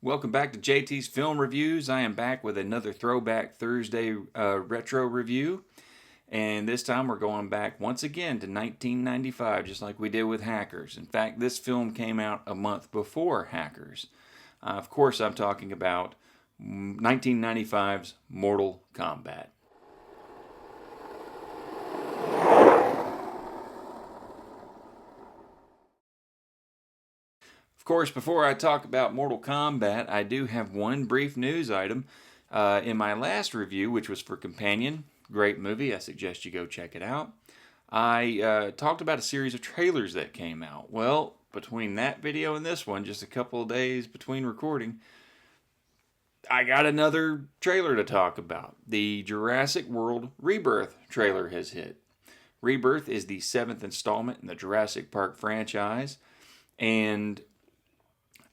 Welcome back to JT's Film Reviews. I am back with another Throwback Thursday retro review. And this time we're going back once again to 1995, just like we did with Hackers. In fact, this film came out a month before Hackers. Of course, I'm talking about 1995's Mortal Kombat. Of course, before I talk about Mortal Kombat, I do have one brief news item. In my last review, which was for Companion, great movie, I suggest you go check it out. I talked about a series of trailers that came out. Well, between that video and this one, just a couple of days between recording, I got another trailer to talk about. The Jurassic World Rebirth trailer has hit. Rebirth is the 7th installment in the Jurassic Park franchise, and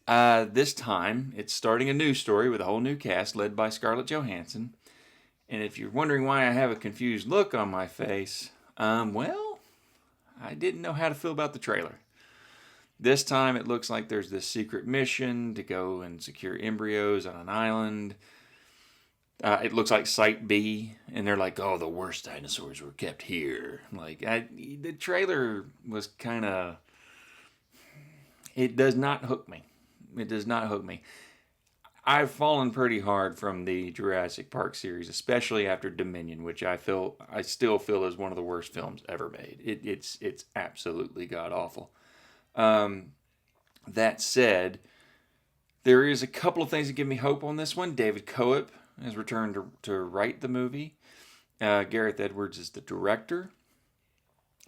this time, it's starting a new story with a whole new cast led by Scarlett Johansson. And if you're wondering why I have a confused look on my face, well, I didn't know how to feel about the trailer. This time, it looks like there's this secret mission to go and secure embryos on an island. It looks like Site B, and they're like, oh, the worst dinosaurs were kept here. The trailer was kind of... It does not hook me. It does not hook me. I've fallen pretty hard from the Jurassic Park series, especially after Dominion, which I still feel is one of the worst films ever made. It's absolutely god awful. That said, there is a couple of things that give me hope on this one. David Coep has returned to write the movie. Gareth Edwards is the director,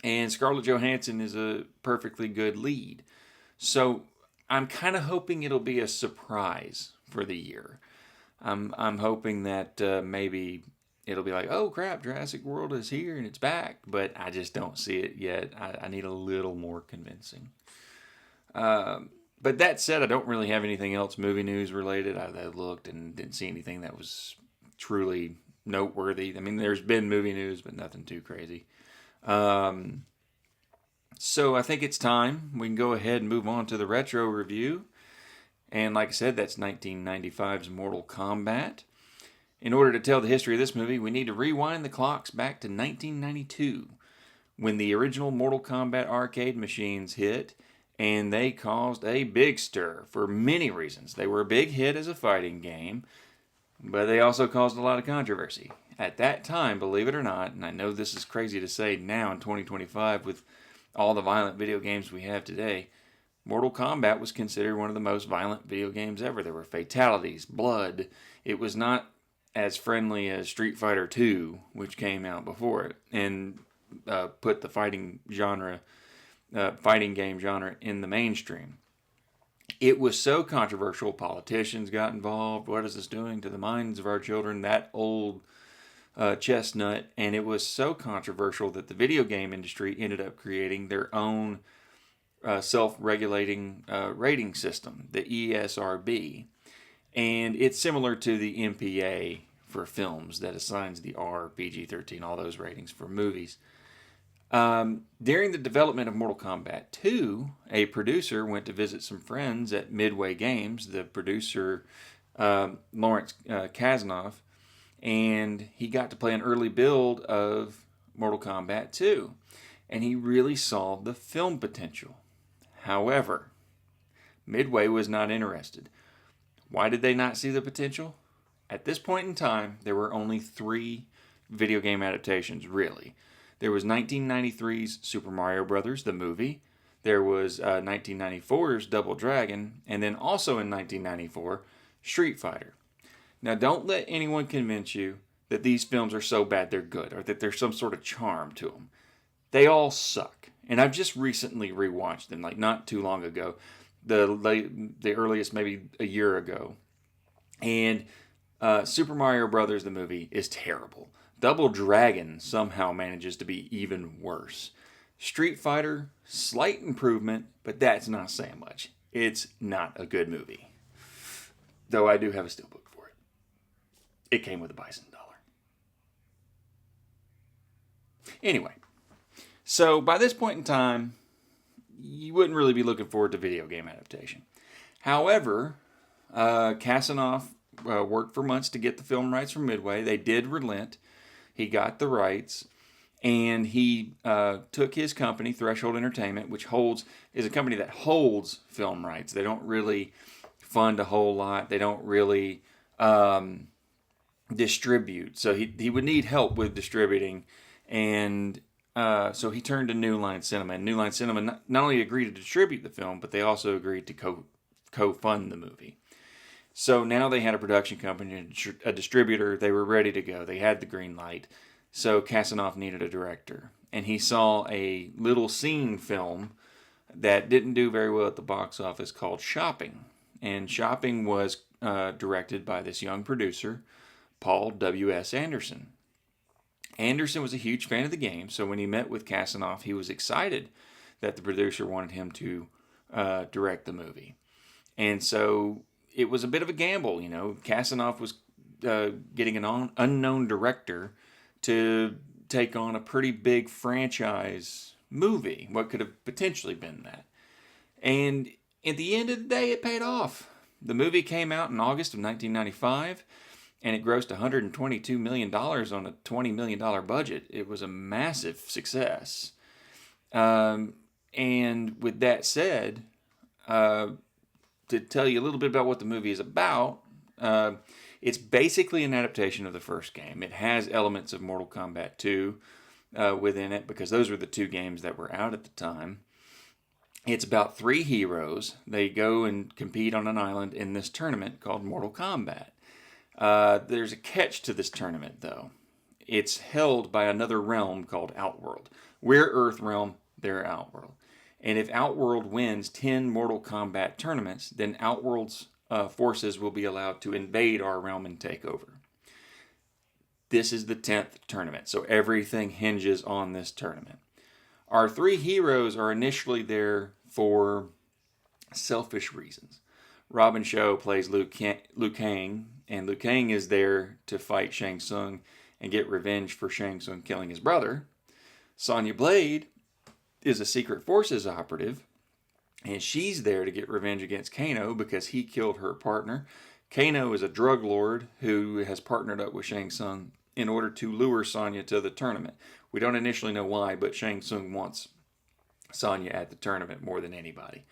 and Scarlett Johansson is a perfectly good lead. So I'm kind of hoping it'll be a surprise for the year. I'm hoping that maybe it'll be like, oh crap, Jurassic World is here and it's back, but I just don't see it yet. I need a little more convincing. But that said, I don't really have anything else movie news related. I looked and didn't see anything that was truly noteworthy. I mean, there's been movie news, but nothing too crazy. So I think it's time we can go ahead and move on to the retro review. And like I said, that's 1995's Mortal Kombat. In order to tell the history of this movie, we need to rewind the clocks back to 1992, when the original Mortal Kombat arcade machines hit, and they caused a big stir for many reasons. They were a big hit as a fighting game, but they also caused a lot of controversy. At that time, believe it or not, and I know this is crazy to say now in 2025 with all the violent video games we have today, Mortal Kombat was considered one of the most violent video games ever. There were fatalities, blood. It was not as friendly as Street Fighter II, which came out before it, and put the fighting game genre in the mainstream. It was so controversial, politicians got involved. What is this doing to the minds of our children? That old chestnut, and it was so controversial that the video game industry ended up creating their own self-regulating rating system, the ESRB, and it's similar to the MPA for films that assigns the R, PG-13, all those ratings for movies. During the development of Mortal Kombat 2, a producer went to visit some friends at Midway Games, the producer Lawrence Kasanoff, and he got to play an early build of Mortal Kombat 2, and he really saw the film potential. However, Midway was not interested. Why did they not see the potential? At this point in time, there were only 3 video game adaptations, really. There was 1993's Super Mario Bros., the movie. There was 1994's Double Dragon, and then also in 1994, Street Fighter. Now, don't let anyone convince you that these films are so bad they're good, or that there's some sort of charm to them. They all suck. And I've just recently rewatched them, like not too long ago. The earliest maybe a year ago. And Super Mario Bros., the movie, is terrible. Double Dragon somehow manages to be even worse. Street Fighter, slight improvement, but that's not saying much. It's not a good movie. Though I do have a steelbook for it. It came with a Bison dollar. Anyway, so by this point in time, you wouldn't really be looking forward to video game adaptation. However, Kasanoff worked for months to get the film rights from Midway. They did relent. He got the rights, and he took his company, Threshold Entertainment, which is a company that holds film rights. They don't really fund a whole lot. They don't really distribute. So he would need help with distributing, and so he turned to New Line Cinema. And New Line Cinema not only agreed to distribute the film, but they also agreed to co-fund the movie. So now they had a production company and a distributor. They were ready to go. They had the green light. So Kasanoff needed a director. And he saw a little scene film that didn't do very well at the box office called Shopping. And Shopping was directed by this young producer, Paul W.S. Anderson. Anderson was a huge fan of the game, so when he met with Kasanoff, he was excited that the producer wanted him to direct the movie. And so it was a bit of a gamble, you know. Kasanoff was getting an unknown director to take on a pretty big franchise movie. What could have potentially been that? And at the end of the day, it paid off. The movie came out in August of 1995, and it grossed $122 million on a $20 million budget. It was a massive success. And with that said, to tell you a little bit about what the movie is about, it's basically an adaptation of the first game. It has elements of Mortal Kombat 2 within it, because those were the two games that were out at the time. It's about three heroes. They go and compete on an island in this tournament called Mortal Kombat. There's a catch to this tournament, though. It's held by another realm called Outworld. We're Earth Realm, they're Outworld. And if Outworld wins 10 Mortal Kombat tournaments, then Outworld's forces will be allowed to invade our realm and take over. This is the 10th tournament, so everything hinges on this tournament. Our three heroes are initially there for selfish reasons. Robin Shou plays Liu Kang, and Liu Kang is there to fight Shang Tsung and get revenge for Shang Tsung killing his brother. Sonya Blade is a secret forces operative, and she's there to get revenge against Kano because he killed her partner. Kano is a drug lord who has partnered up with Shang Tsung in order to lure Sonya to the tournament. We don't initially know why, but Shang Tsung wants Sonya at the tournament more than anybody.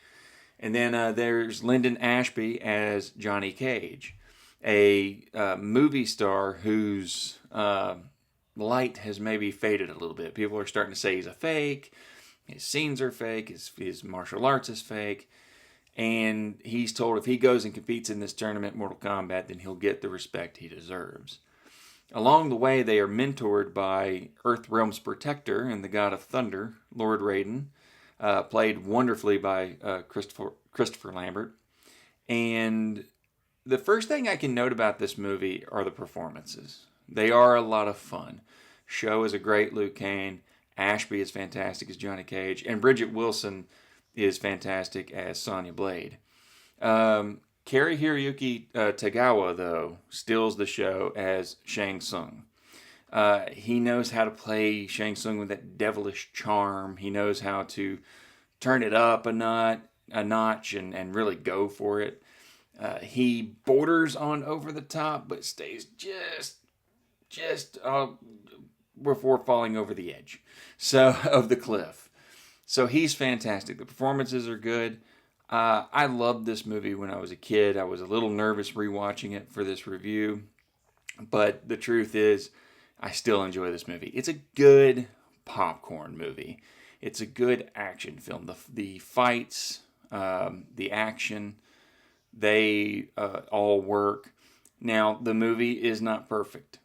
And then there's Lyndon Ashby as Johnny Cage, a movie star whose light has maybe faded a little bit. People are starting to say he's a fake. His scenes are fake. His martial arts is fake. And he's told if he goes and competes in this tournament, Mortal Kombat, then he'll get the respect he deserves. Along the way, they are mentored by Earthrealm's protector and the god of thunder, Lord Raiden, played wonderfully by Christopher Lambert. And the first thing I can note about this movie are the performances. They are a lot of fun. Shou is a great Liu Kang. Ashby is fantastic as Johnny Cage. And Bridget Wilson is fantastic as Sonya Blade. Cary Hiroyuki Tagawa, though, steals the show as Shang Tsung. He knows how to play Shang Tsung with that devilish charm. He knows how to turn it up a notch and really go for it. He borders on over the top, but stays just before falling over the edge of the cliff. So he's fantastic. The performances are good. I loved this movie when I was a kid. I was a little nervous rewatching it for this review, but the truth is, I still enjoy this movie. It's a good popcorn movie. It's a good action film. The fights, the action, they all work. Now, the movie is not perfect.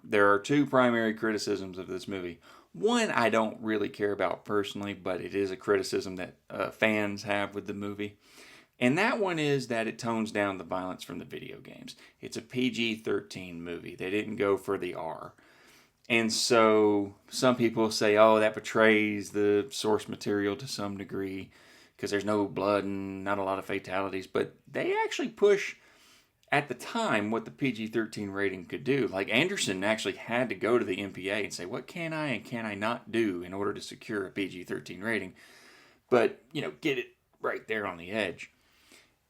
There are two primary criticisms of this movie. One I don't really care about personally, but it is a criticism that fans have with the movie. And that one is that it tones down the violence from the video games. It's a PG-13 movie. They didn't go for the R. And so some people say, oh, that betrays the source material to some degree because there's no blood and not a lot of fatalities. But they actually push, at the time, what the PG-13 rating could do. Like Anderson actually had to go to the MPA and say, what can I and can I not do in order to secure a PG-13 rating? But, get it right there on the edge.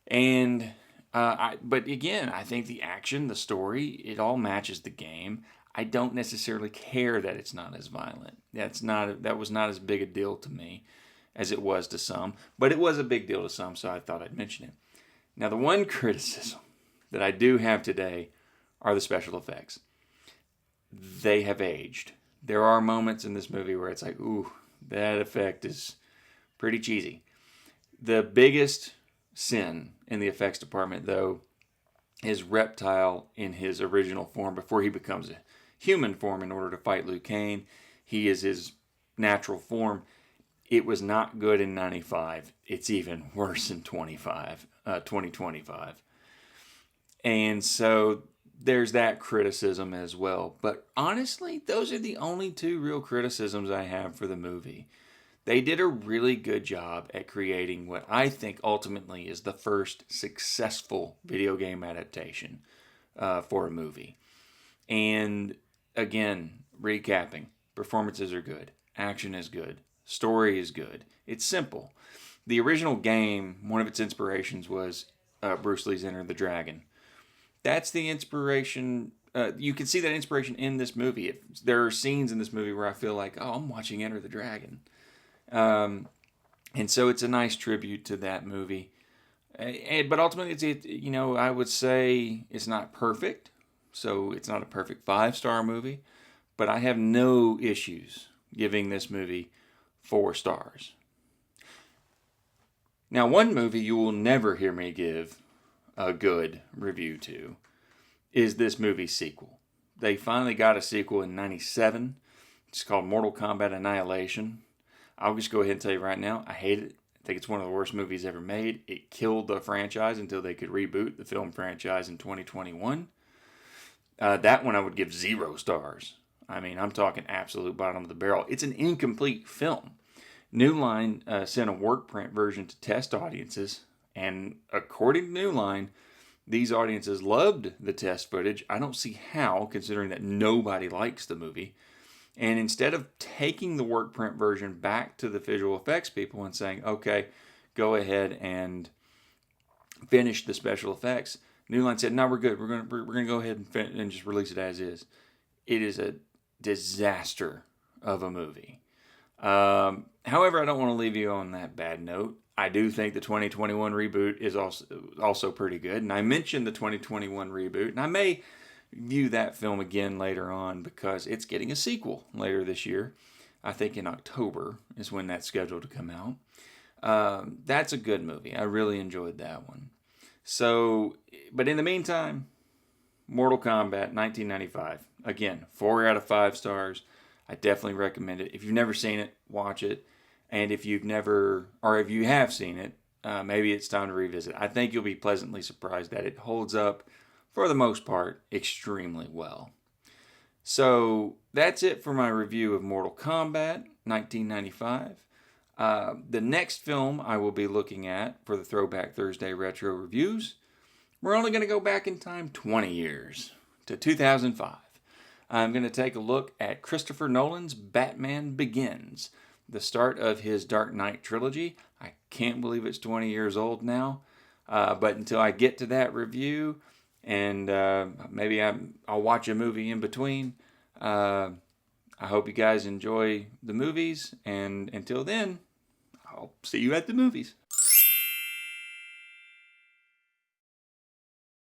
And But again, I think the action, the story, it all matches the game. I don't necessarily care that it's not as violent. That was not as big a deal to me as it was to some, but it was a big deal to some, so I thought I'd mention it. Now, the one criticism that I do have today are the special effects. They have aged. There are moments in this movie where it's like, ooh, that effect is pretty cheesy. The biggest sin in the effects department, though, is Reptile in his original form before he becomes a human form in order to fight Liu Kang. He is his natural form. It was not good in 95. It's even worse in 2025. And so there's that criticism as well. But honestly, those are the only two real criticisms I have for the movie. They did a really good job at creating what I think ultimately is the first successful video game adaptation for a movie. And again, recapping, performances are good, action is good, story is good. It's simple. The original game, one of its inspirations was Bruce Lee's Enter the Dragon. That's the inspiration. You can see that inspiration in this movie. There are scenes in this movie where I feel like, oh, I'm watching Enter the Dragon. And so it's a nice tribute to that movie. But ultimately, I would say it's not perfect. So it's not a perfect 5-star movie. But I have no issues giving this movie 4 stars. Now, one movie you will never hear me give a good review to is this movie's sequel. They finally got a sequel in 97. It's called Mortal Kombat Annihilation. I'll just go ahead and tell you right now, I hate it. I think it's one of the worst movies ever made. It killed the franchise until they could reboot the film franchise in 2021. That one I would give 0 stars. I mean, I'm talking absolute bottom of the barrel. It's an incomplete film. New Line sent a work print version to test audiences, and according to New Line, these audiences loved the test footage. I don't see how, considering that nobody likes the movie. And instead of taking the work print version back to the visual effects people and saying, okay, go ahead and finish the special effects, New Line said, no, we're good. We're gonna go ahead and just release it as is. It is a disaster of a movie. However, I don't want to leave you on that bad note. I do think the 2021 reboot is also pretty good. And I mentioned the 2021 reboot, and I may view that film again later on because it's getting a sequel later this year. I think in October is when that's scheduled to come out. That's a good movie. I really enjoyed that one. So, but in the meantime, Mortal Kombat 1995. Again, 4 out of 5 stars. I definitely recommend it. If you've never seen it, watch it. And if you have seen it, maybe it's time to revisit. I think you'll be pleasantly surprised that it holds up, for the most part, extremely well. So that's it for my review of Mortal Kombat 1995. The next film I will be looking at for the Throwback Thursday Retro Reviews, we're only going to go back in time 20 years to 2005. I'm going to take a look at Christopher Nolan's Batman Begins, the start of his Dark Knight trilogy. I can't believe it's 20 years old now. But until I get to that review, and maybe I'll watch a movie in between, I hope you guys enjoy the movies. And until then, I'll see you at the movies.